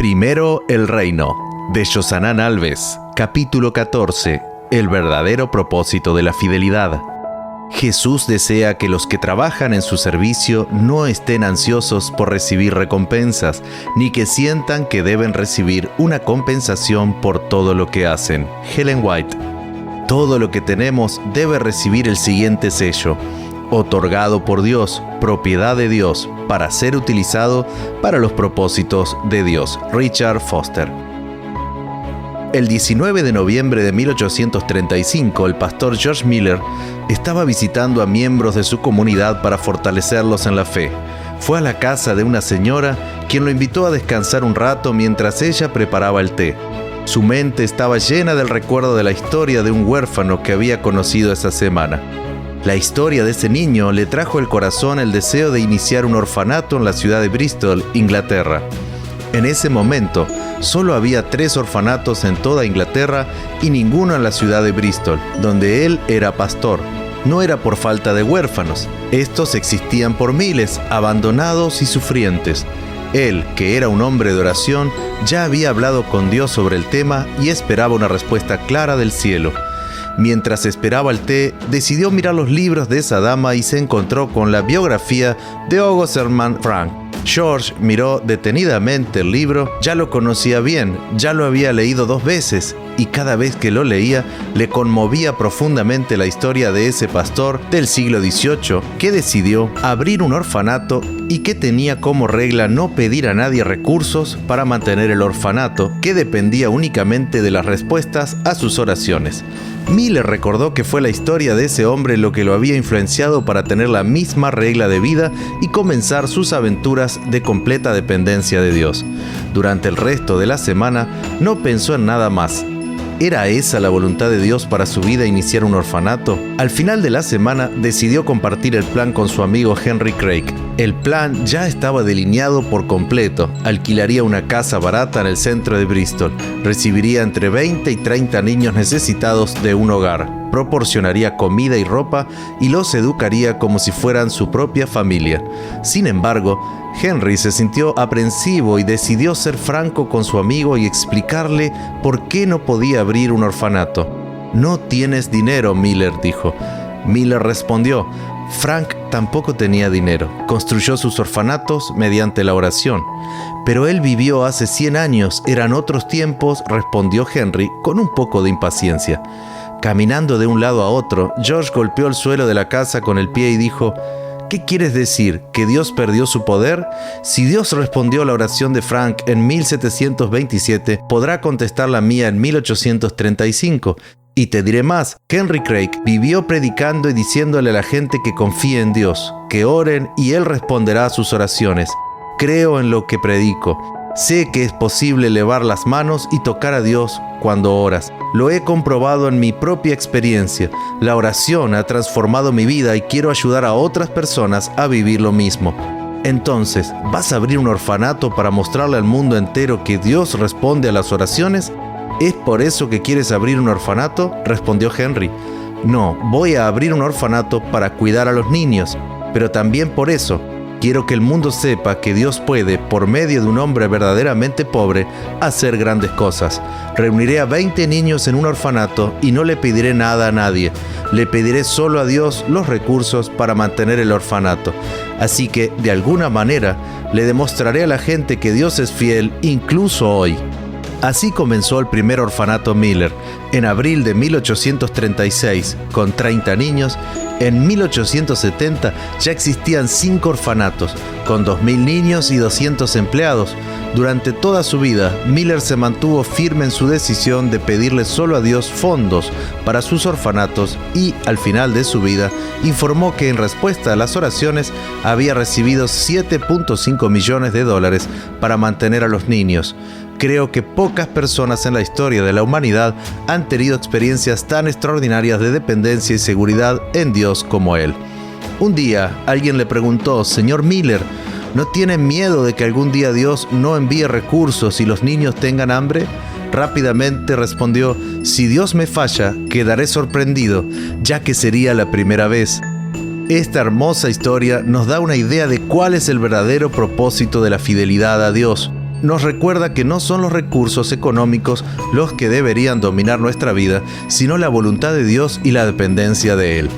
Primero el reino, de Yosanán Alves, capítulo 14, el verdadero propósito de la fidelidad. Jesús desea que los que trabajan en su servicio no estén ansiosos por recibir recompensas, ni que sientan que deben recibir una compensación por todo lo que hacen. Ellen White. Todo lo que tenemos debe recibir el siguiente sello: otorgado por Dios, propiedad de Dios, para ser utilizado para los propósitos de Dios. Richard Foster. El 19 de noviembre de 1835, el pastor George Miller estaba visitando a miembros de su comunidad para fortalecerlos en la fe. Fue a la casa de una señora, quien lo invitó a descansar un rato mientras ella preparaba el té. Su mente estaba llena del recuerdo de la historia de un huérfano que había conocido esa semana. La historia de ese niño le trajo al corazón el deseo de iniciar un orfanato en la ciudad de Bristol, Inglaterra. En ese momento, solo había 3 orfanatos en toda Inglaterra y ninguno en la ciudad de Bristol, donde él era pastor. No era por falta de huérfanos. Estos existían por miles, abandonados y sufrientes. Él, que era un hombre de oración, ya había hablado con Dios sobre el tema y esperaba una respuesta clara del cielo. Mientras esperaba el té, decidió mirar los libros de esa dama y se encontró con la biografía de August Hermann Frank. George miró detenidamente el libro. Ya lo conocía bien, ya lo había leído 2 veces, y cada vez que lo leía le conmovía profundamente la historia de ese pastor del siglo XVIII que decidió abrir un orfanato y que tenía como regla no pedir a nadie recursos para mantener el orfanato, que dependía únicamente de las respuestas a sus oraciones. Miller recordó que fue la historia de ese hombre lo que lo había influenciado para tener la misma regla de vida y comenzar sus aventuras de completa dependencia de Dios. Durante el resto de la semana no pensó en nada más. ¿Era esa la voluntad de Dios para su vida, iniciar un orfanato? Al final de la semana decidió compartir el plan con su amigo Henry Craig. El plan ya estaba delineado por completo. Alquilaría una casa barata en el centro de Bristol. Recibiría entre 20 y 30 niños necesitados de un hogar. Proporcionaría comida y ropa y los educaría como si fueran su propia familia. Sin embargo, Henry se sintió aprensivo y decidió ser franco con su amigo y explicarle por qué no podía abrir un orfanato. «No tienes dinero», Miller dijo. Miller respondió: Frank tampoco tenía dinero. Construyó sus orfanatos mediante la oración. «Pero él vivió hace 100 años, eran otros tiempos», respondió Henry con un poco de impaciencia. Caminando de un lado a otro, George golpeó el suelo de la casa con el pie y dijo: «¿Qué quieres decir? ¿Que Dios perdió su poder? Si Dios respondió a la oración de Frank en 1727, podrá contestar la mía en 1835. Y te diré más, Henry Craig vivió predicando y diciéndole a la gente que confíe en Dios, que oren y Él responderá a sus oraciones. Creo en lo que predico. Sé que es posible elevar las manos y tocar a Dios cuando oras. Lo he comprobado en mi propia experiencia. La oración ha transformado mi vida y quiero ayudar a otras personas a vivir lo mismo». Entonces, ¿vas a abrir un orfanato para mostrarle al mundo entero que Dios responde a las oraciones? ¿Es por eso que quieres abrir un orfanato?, respondió Henry. «No, voy a abrir un orfanato para cuidar a los niños, pero también por eso. Quiero que el mundo sepa que Dios puede, por medio de un hombre verdaderamente pobre, hacer grandes cosas. Reuniré a 20 niños en un orfanato y no le pediré nada a nadie. Le pediré solo a Dios los recursos para mantener el orfanato. Así que, de alguna manera, le demostraré a la gente que Dios es fiel, incluso hoy». Así comenzó el primer orfanato Miller, en abril de 1836, con 30 niños. En 1870 ya existían 5 orfanatos, con 2.000 niños y 200 empleados. Durante toda su vida, Miller se mantuvo firme en su decisión de pedirle solo a Dios fondos para sus orfanatos y, al final de su vida, informó que en respuesta a las oraciones había recibido $7.5 millones para mantener a los niños. Creo que pocas personas en la historia de la humanidad han tenido experiencias tan extraordinarias de dependencia y seguridad en Dios como él. Un día, alguien le preguntó: «Señor Miller, ¿no tiene miedo de que algún día Dios no envíe recursos y los niños tengan hambre?» Rápidamente respondió: «Si Dios me falla, quedaré sorprendido, ya que sería la primera vez». Esta hermosa historia nos da una idea de cuál es el verdadero propósito de la fidelidad a Dios. nos recuerda que no son los recursos económicos los que deberían dominar nuestra vida, sino la voluntad de Dios y la dependencia de Él.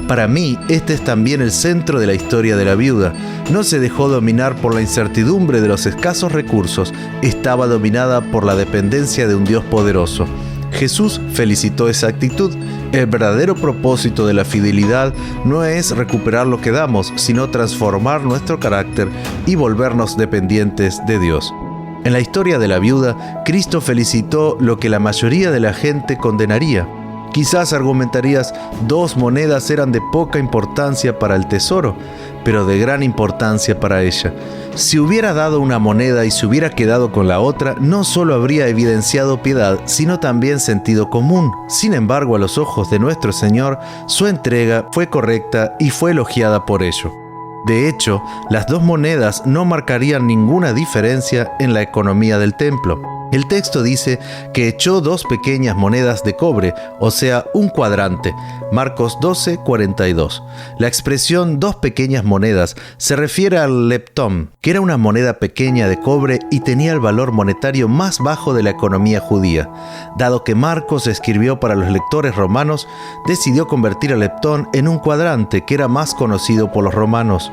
Para mí, este es también el centro de la historia de la viuda. No se dejó dominar por la incertidumbre de los escasos recursos, estaba dominada por la dependencia de un Dios poderoso. Jesús felicitó esa actitud. El verdadero propósito de la fidelidad no es recuperar lo que damos, sino transformar nuestro carácter y volvernos dependientes de Dios. En la historia de la viuda, Cristo felicitó lo que la mayoría de la gente condenaría. Quizás argumentarías, 2 monedas eran de poca importancia para el tesoro, pero de gran importancia para ella. Si hubiera dado una moneda y se hubiera quedado con la otra, no solo habría evidenciado piedad, sino también sentido común. Sin embargo, a los ojos de nuestro Señor, su entrega fue correcta y fue elogiada por ello. De hecho, las 2 monedas no marcarían ninguna diferencia en la economía del templo. El texto dice que echó 2 pequeñas monedas de cobre, o sea, un cuadrante. Marcos 12:42. La expresión 2 pequeñas monedas se refiere al leptón, que era una moneda pequeña de cobre y tenía el valor monetario más bajo de la economía judía. Dado que Marcos escribió para los lectores romanos, decidió convertir el leptón en un cuadrante, que era más conocido por los romanos.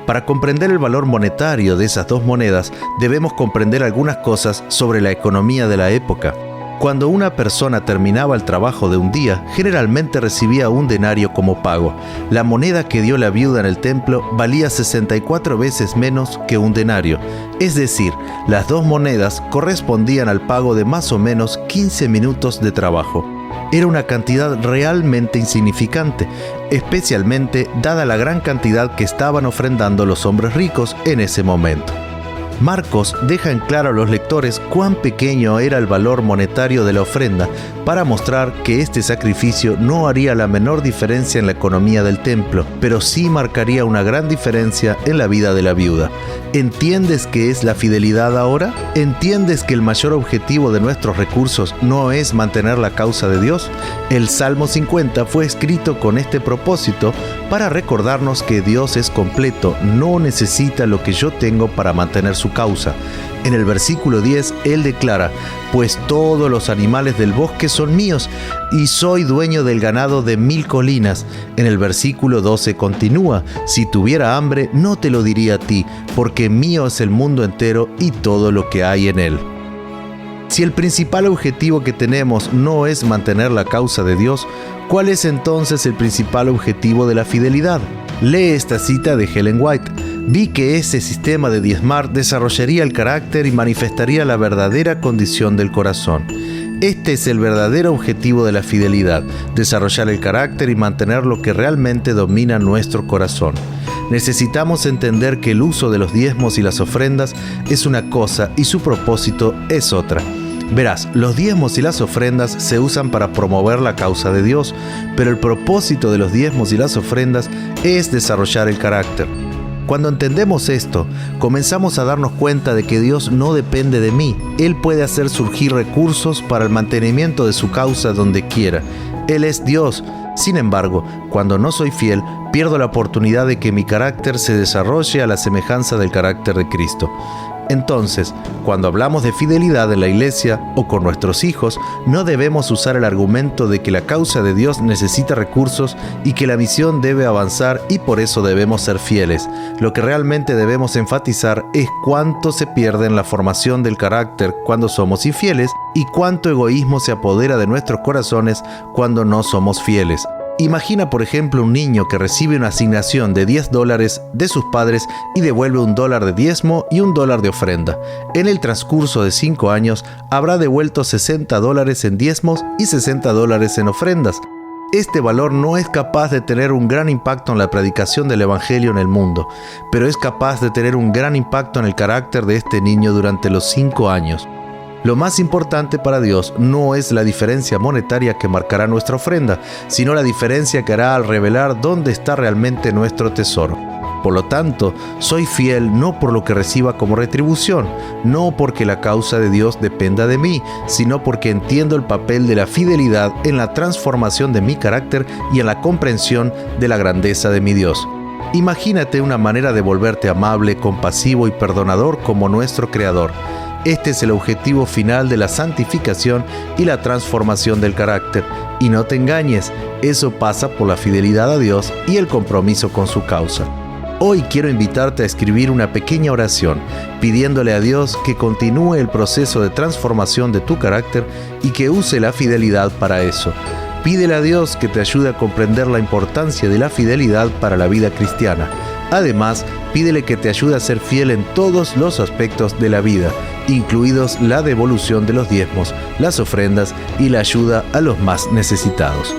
Para comprender el valor monetario de esas 2 monedas, debemos comprender algunas cosas sobre la economía de la época. Cuando una persona terminaba el trabajo de un día, generalmente recibía un denario como pago. La moneda que dio la viuda en el templo valía 64 veces menos que un denario. Es decir, las 2 monedas correspondían al pago de más o menos 15 minutos de trabajo. Era una cantidad realmente insignificante, especialmente dada la gran cantidad que estaban ofrendando los hombres ricos en ese momento. Marcos deja en claro a los lectores cuán pequeño era el valor monetario de la ofrenda para mostrar que este sacrificio no haría la menor diferencia en la economía del templo, pero sí marcaría una gran diferencia en la vida de la viuda. ¿Entiendes qué es la fidelidad ahora? ¿Entiendes que el mayor objetivo de nuestros recursos no es mantener la causa de Dios? El Salmo 50 fue escrito con este propósito para recordarnos que Dios es completo, no necesita lo que yo tengo para mantener su causa. En el versículo 10, él declara: pues todos los animales del bosque son míos, y soy dueño del ganado de 1000 colinas. En el versículo 12 continúa: si tuviera hambre, no te lo diría a ti, porque mío es el mundo entero y todo lo que hay en él. Si el principal objetivo que tenemos no es mantener la causa de Dios, ¿cuál es entonces el principal objetivo de la fidelidad? Lee esta cita de Ellen White: vi que ese sistema de diezmar desarrollaría el carácter y manifestaría la verdadera condición del corazón. Este es el verdadero objetivo de la fidelidad: desarrollar el carácter y mantener lo que realmente domina nuestro corazón. Necesitamos entender que el uso de los diezmos y las ofrendas es una cosa y su propósito es otra. Verás, los diezmos y las ofrendas se usan para promover la causa de Dios, pero el propósito de los diezmos y las ofrendas es desarrollar el carácter. Cuando entendemos esto, comenzamos a darnos cuenta de que Dios no depende de mí. Él puede hacer surgir recursos para el mantenimiento de su causa donde quiera. Él es Dios. Sin embargo, cuando no soy fiel, pierdo la oportunidad de que mi carácter se desarrolle a la semejanza del carácter de Cristo. Entonces, cuando hablamos de fidelidad en la iglesia o con nuestros hijos, no debemos usar el argumento de que la causa de Dios necesita recursos y que la misión debe avanzar y por eso debemos ser fieles. Lo que realmente debemos enfatizar es cuánto se pierde en la formación del carácter cuando somos infieles y cuánto egoísmo se apodera de nuestros corazones cuando no somos fieles. Imagina, por ejemplo, un niño que recibe una asignación de $10 de sus padres y devuelve $1 de diezmo y $1 de ofrenda. En el transcurso de 5 años habrá devuelto $60 en diezmos y $60 en ofrendas. Este valor no es capaz de tener un gran impacto en la predicación del Evangelio en el mundo, pero es capaz de tener un gran impacto en el carácter de este niño durante los 5 años. Lo más importante para Dios no es la diferencia monetaria que marcará nuestra ofrenda, sino la diferencia que hará al revelar dónde está realmente nuestro tesoro. Por lo tanto, soy fiel no por lo que reciba como retribución, no porque la causa de Dios dependa de mí, sino porque entiendo el papel de la fidelidad en la transformación de mi carácter y en la comprensión de la grandeza de mi Dios. Imagínate una manera de volverte amable, compasivo y perdonador como nuestro Creador. Este es el objetivo final de la santificación y la transformación del carácter. Y no te engañes, eso pasa por la fidelidad a Dios y el compromiso con su causa. Hoy quiero invitarte a escribir una pequeña oración, pidiéndole a Dios que continúe el proceso de transformación de tu carácter y que use la fidelidad para eso. Pídele a Dios que te ayude a comprender la importancia de la fidelidad para la vida cristiana. Además, pídele que te ayude a ser fiel en todos los aspectos de la vida, incluidos la devolución de los diezmos, las ofrendas y la ayuda a los más necesitados.